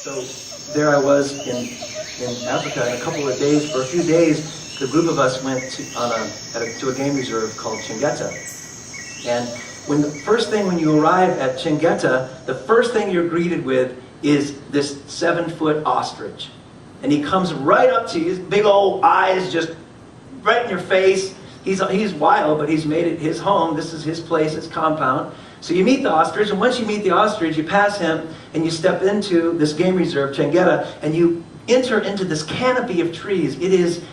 So there I was in Africa in a couple of days. For a few days, the group of us went to a game reserve called Chingeta. And when you arrive at Chingeta, the first thing you're greeted with is this 7-foot ostrich. And he comes right up to you, his big old eyes just right in your face. He's wild, but he's made it his home. This is his place, his compound. So you meet the ostrich, and once you meet the ostrich, you pass him, and you step into this game reserve, Chingeta, and you enter into this canopy of trees. It is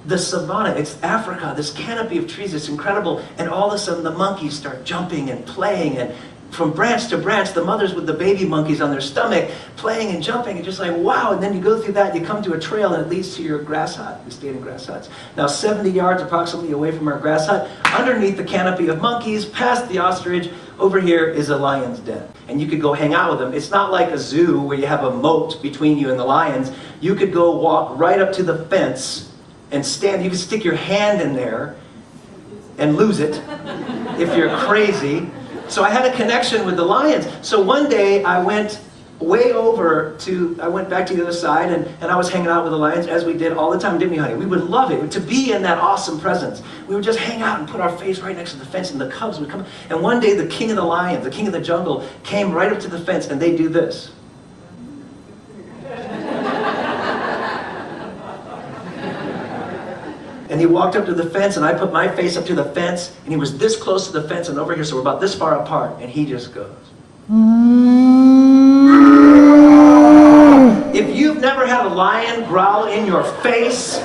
the savannah, it's Africa, this canopy of trees, it's incredible. And all of a sudden the monkeys start jumping and playing, and from branch to branch, the mothers with the baby monkeys on their stomach, playing and jumping, and just like, wow. And then you go through that, you come to a trail, and it leads to your grass hut. We stayed in grass huts. Now 70 yards approximately away from our grass hut, underneath the canopy of monkeys, past the ostrich, over here is a lion's den. And you could go hang out with them. It's not like a zoo where you have a moat between you and the lions. You could go walk right up to the fence and stand. You could stick your hand in there and lose it if you're crazy. So I had a connection with the lions. So one day I went I went back to the other side, and I was hanging out with the lions, as we did all the time, didn't we, honey? We would love it to be in that awesome presence. We would just hang out and put our face right next to the fence, and the cubs would come. And one day the king of the lions, the king of the jungle, came right up to the fence, and they do this. And he walked up to the fence, and I put my face up to the fence, and he was this close to the fence and over here, so we're about this far apart, and he just goes. If you've never had a lion growl in your face,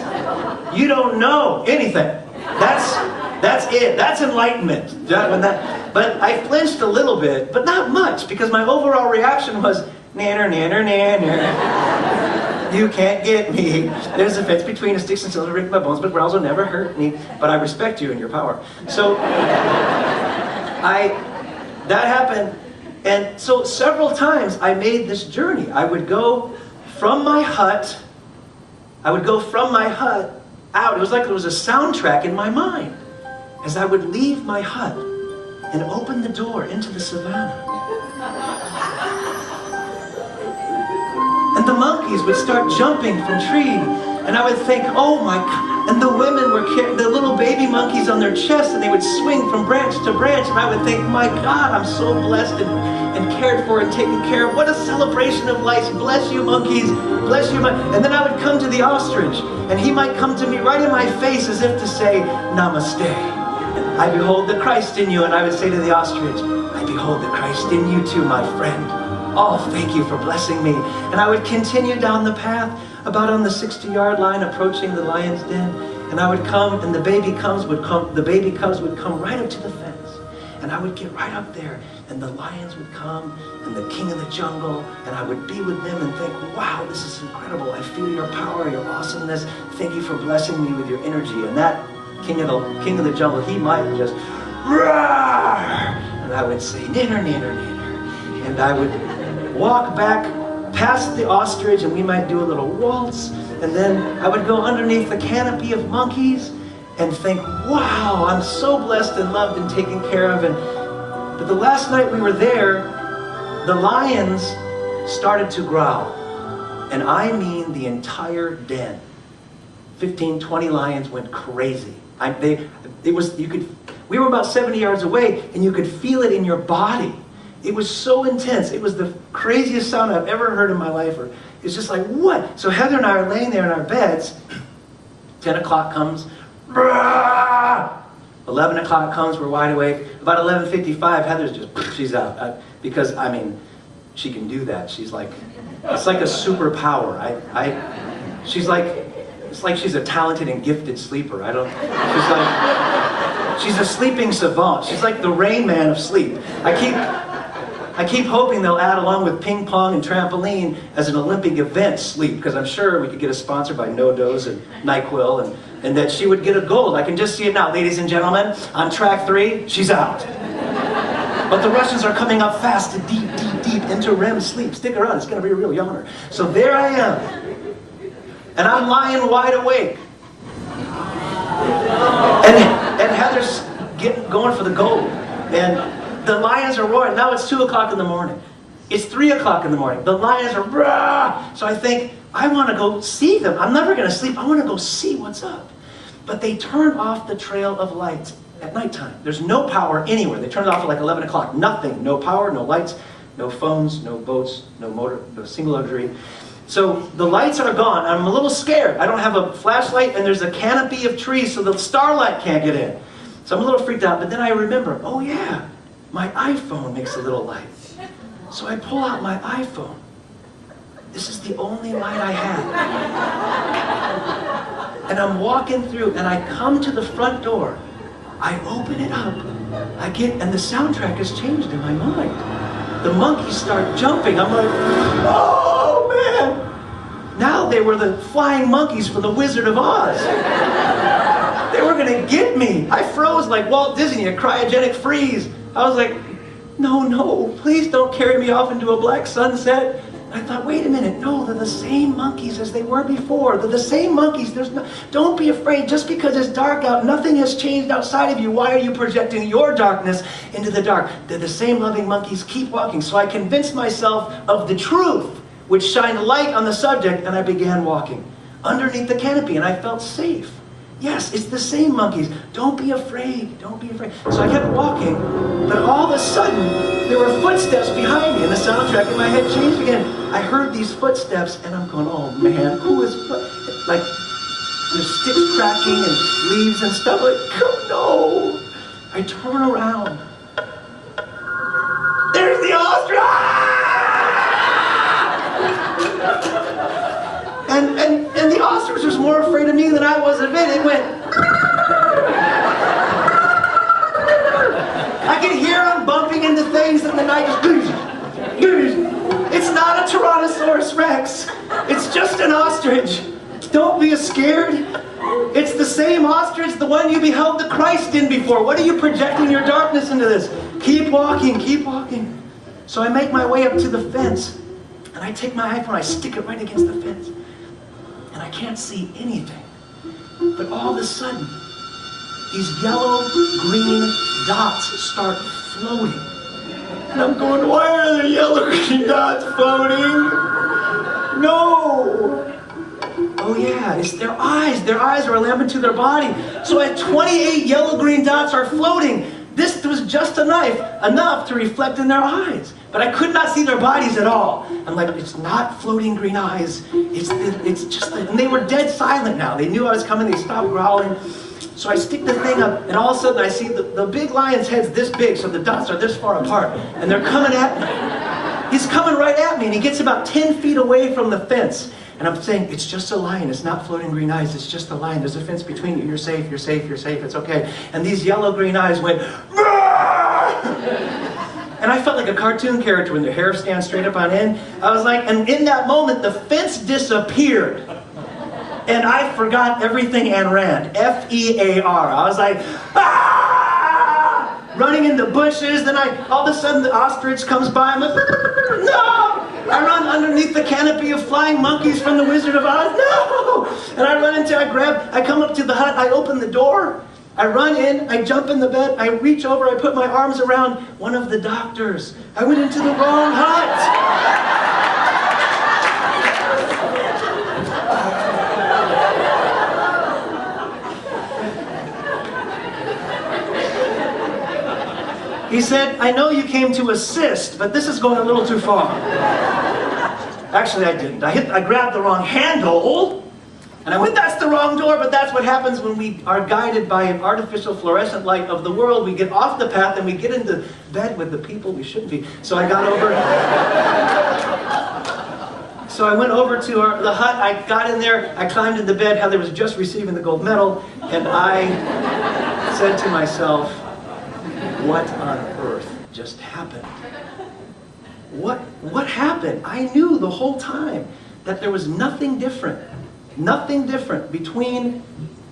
you don't know anything. That's it. That's enlightenment. But I flinched a little bit, but not much, because my overall reaction was, nanner, nanner, nanner. You can't get me. There's a fence between us, sticks and stones will break my bones, but growls will never hurt me. But I respect you and your power. So that happened. And so several times I made this journey. I would go from my hut out. It was like there was a soundtrack in my mind as I would leave my hut and open the door into the savannah. And the monkeys would start jumping from tree, and I would think, oh my God. And the women were carrying the little baby monkeys on their chests, and they would swing from branch to branch, and I would think, my God, I'm so blessed and cared for and taken care of. What a celebration of life. Bless you, monkeys. Bless you. And then I would come to the ostrich, and he might come to me right in my face as if to say, Namaste. I behold the Christ in you. And I would say to the ostrich, I behold the Christ in you too, my friend. Oh, thank you for blessing me. And I would continue down the path, about on the 60-yard line, approaching the lion's den. And I would come, and the baby cubs would come right up to the fence. And I would get right up there, and the lions would come, and the king of the jungle, and I would be with them and think, wow, this is incredible. I feel your power, your awesomeness. Thank you for blessing me with your energy. And that king of the jungle, he might just, roar! And I would say, nanner, nanner, nanner. And I would walk back past the ostrich, and we might do a little waltz, and then I would go underneath the canopy of monkeys and think, wow, I'm so blessed and loved and taken care of. But the last night we were there, the lions started to growl. And I mean the entire den. 15, 20 lions went crazy. We were about 70 yards away, and you could feel it in your body. It was so intense. It was the craziest sound I've ever heard in my life. It's just like, what? So Heather and I are laying there in our beds. 10 o'clock comes. 11 o'clock comes, we're wide awake. About 11:55, Heather's just, she's out. Because, I mean, she can do that. She's like, it's like a superpower. It's like she's a talented and gifted sleeper. She's a sleeping savant. She's like the Rain Man of sleep. I keep hoping they'll add, along with ping pong and trampoline, as an Olympic event, sleep, because I'm sure we could get a sponsor by NoDoz and NyQuil, and that she would get a gold. I can just see it now, ladies and gentlemen. On track 3, she's out. But the Russians are coming up fast and deep into REM sleep. Stick around, it's going to be a real yawner. So there I am, and I'm lying wide awake. And Heather's going for the gold. And the lions are roaring. Now it's 2 o'clock in the morning. It's 3 o'clock in the morning. The lions are rah! So I think, I want to go see them. I'm never going to sleep. I want to go see what's up. But they turn off the trail of lights at nighttime. There's no power anywhere. They turn it off at like 11 o'clock. Nothing. No power, no lights, no phones, no boats, no motor, no single luxury. So the lights are gone. I'm a little scared. I don't have a flashlight, and there's a canopy of trees, so the starlight can't get in. So I'm a little freaked out, but then I remember, oh yeah, my iPhone makes a little light. So I pull out my iPhone. This is the only light I had. And I'm walking through, and I come to the front door. I open it up. And the soundtrack has changed in my mind. The monkeys start jumping. I'm like, oh man! Now they were the flying monkeys from the Wizard of Oz. They were gonna get me. I froze like Walt Disney, a cryogenic freeze. I was like, no, please don't carry me off into a black sunset. I thought, wait a minute, no, they're the same monkeys as they were before. They're the same monkeys. Don't be afraid. Just because it's dark out, nothing has changed outside of you. Why are you projecting your darkness into the dark? They're the same loving monkeys. Keep walking. So I convinced myself of the truth, which shined light on the subject, and I began walking underneath the canopy, and I felt safe. Yes, it's the same monkeys. Don't be afraid. Don't be afraid. So I kept walking, but all of a sudden, there were footsteps behind me, and the soundtrack in my head changed again. I heard these footsteps, and I'm going, oh man, who is... Like, there's sticks cracking and leaves and stuff. Like, oh no! I turn around. There's the ostrich! And the ostrich was more afraid of me than I was of it. It went... I could hear him bumping into things in the night. Just... It's not a Tyrannosaurus Rex. It's just an ostrich. Don't be scared. It's the same ostrich, the one you beheld the Christ in before. What are you projecting your darkness into this? Keep walking, keep walking. So I make my way up to the fence, and I take my iPhone, I stick it right against the fence. And I can't see anything. But all of a sudden, these yellow-green dots start floating. And I'm going, why are there yellow-green dots floating? No! Oh yeah, it's their eyes. Their eyes are a lamp into their body. So at 28 yellow-green dots are floating. This was just enough to reflect in their eyes. But I could not see their bodies at all. I'm like, it's not floating green eyes. It's just, and they were dead silent now. They knew I was coming. They stopped growling. So I stick the thing up, and all of a sudden I see the big lion's head's this big, so the dots are this far apart. And they're coming at me. He's coming right at me, and he gets about 10 feet away from the fence. And I'm saying, it's just a lion. It's not floating green eyes. It's just a lion. There's a fence between you. You're safe. You're safe. You're safe. It's okay. And these yellow-green eyes went, and I felt like a cartoon character when their hair stands straight up on end. I was like, and in that moment, the fence disappeared. And I forgot everything and ran. F-E-A-R. I was like, ah! Running in the bushes. Then all of a sudden, the ostrich comes by. I'm like, no! I run underneath the canopy of flying monkeys from the Wizard of Oz. No! And I run into, I come up to the hut, I open the door, I run in, I jump in the bed, I reach over, I put my arms around one of the doctors. I went into the wrong hut. He said, I know you came to assist, but this is going a little too far. Actually, I didn't. I grabbed the wrong handle, and I went, that's the wrong door, but that's what happens when we are guided by an artificial fluorescent light of the world. We get off the path, and we get into bed with the people we shouldn't be. So I got over... So I went over to the hut, I got in there, I climbed in the bed, Heather was just receiving the gold medal, and I said to myself, what on earth just happened? What happened? I knew the whole time that there was nothing different between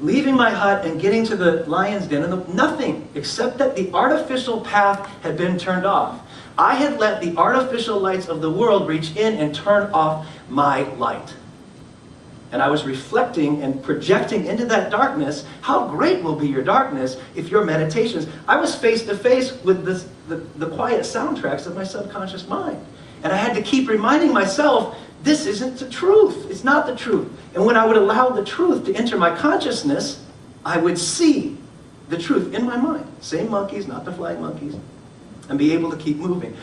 leaving my hut and getting to the lion's den, and nothing, except that the artificial path had been turned off. I had let the artificial lights of the world reach in and turn off my light. And I was reflecting and projecting into that darkness, how great will be your darkness if your meditations... I was face to face with the quiet soundtracks of my subconscious mind. And I had to keep reminding myself, this isn't the truth. It's not the truth. And when I would allow the truth to enter my consciousness, I would see the truth in my mind. Same monkeys, not the flying monkeys. And be able to keep moving.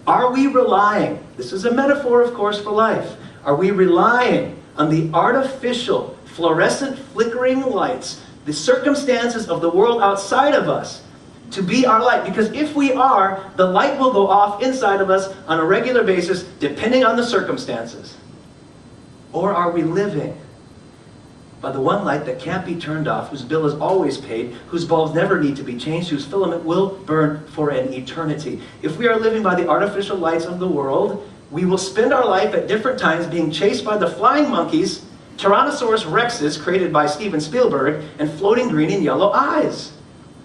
Are we relying, this is a metaphor, of course, for life. Are we relying on the artificial, fluorescent, flickering lights, the circumstances of the world outside of us, to be our light? Because if we are, the light will go off inside of us on a regular basis, depending on the circumstances. Or are we living by the one light that can't be turned off, whose bill is always paid, whose bulbs never need to be changed, whose filament will burn for an eternity? If we are living by the artificial lights of the world, we will spend our life at different times being chased by the flying monkeys, Tyrannosaurus rexes created by Steven Spielberg, and floating green and yellow eyes.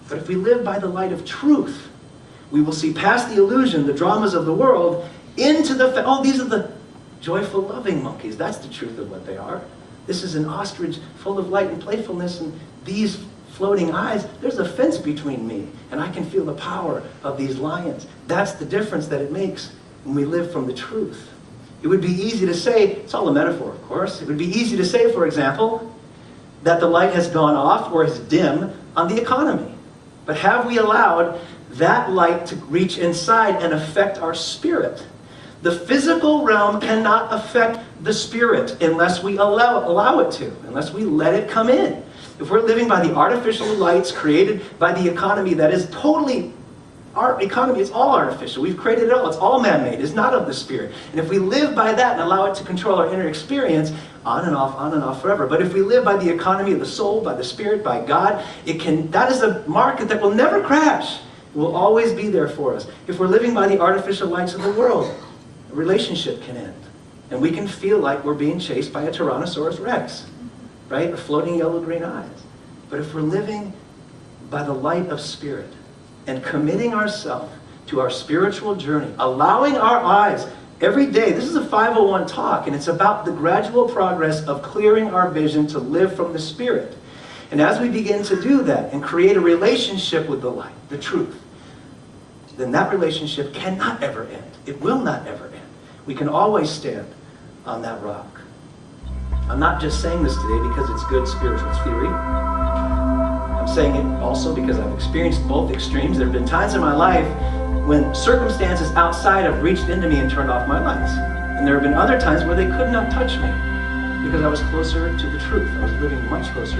But if we live by the light of truth, we will see past the illusion, the dramas of the world, into the oh, these are the joyful, loving monkeys. That's the truth of what they are. This is an ostrich full of light and playfulness, and these floating eyes, there's a fence between me, and I can feel the power of these lions. That's the difference that it makes when we live from the truth. It would be easy to say, it's all a metaphor, of course. It would be easy to say, for example, that the light has gone off or is dim on the economy. But have we allowed that light to reach inside and affect our spirit? The physical realm cannot affect the spirit unless we allow it to, unless we let it come in. If we're living by the artificial lights created by the economy that is totally, our economy is all artificial. We've created it all. It's all man-made. It's not of the spirit. And if we live by that and allow it to control our inner experience, on and off forever. But if we live by the economy of the soul, by the spirit, by God, that is a market that will never crash. It will always be there for us. If we're living by the artificial lights of the world, a relationship can end. And we can feel like we're being chased by a Tyrannosaurus rex, right? Or floating yellow-green eyes. But if we're living by the light of spirit and committing ourselves to our spiritual journey, allowing our eyes every day, this is a 501 talk, and it's about the gradual progress of clearing our vision to live from the spirit. And as we begin to do that and create a relationship with the light, the truth, then that relationship cannot ever end. It will not ever end. We can always stand on that rock. I'm not just saying this today because it's good spiritual theory. I'm saying it also because I've experienced both extremes. There have been times in my life when circumstances outside have reached into me and turned off my lights. And there have been other times where they could not touch me because I was closer to the truth. I was living much closer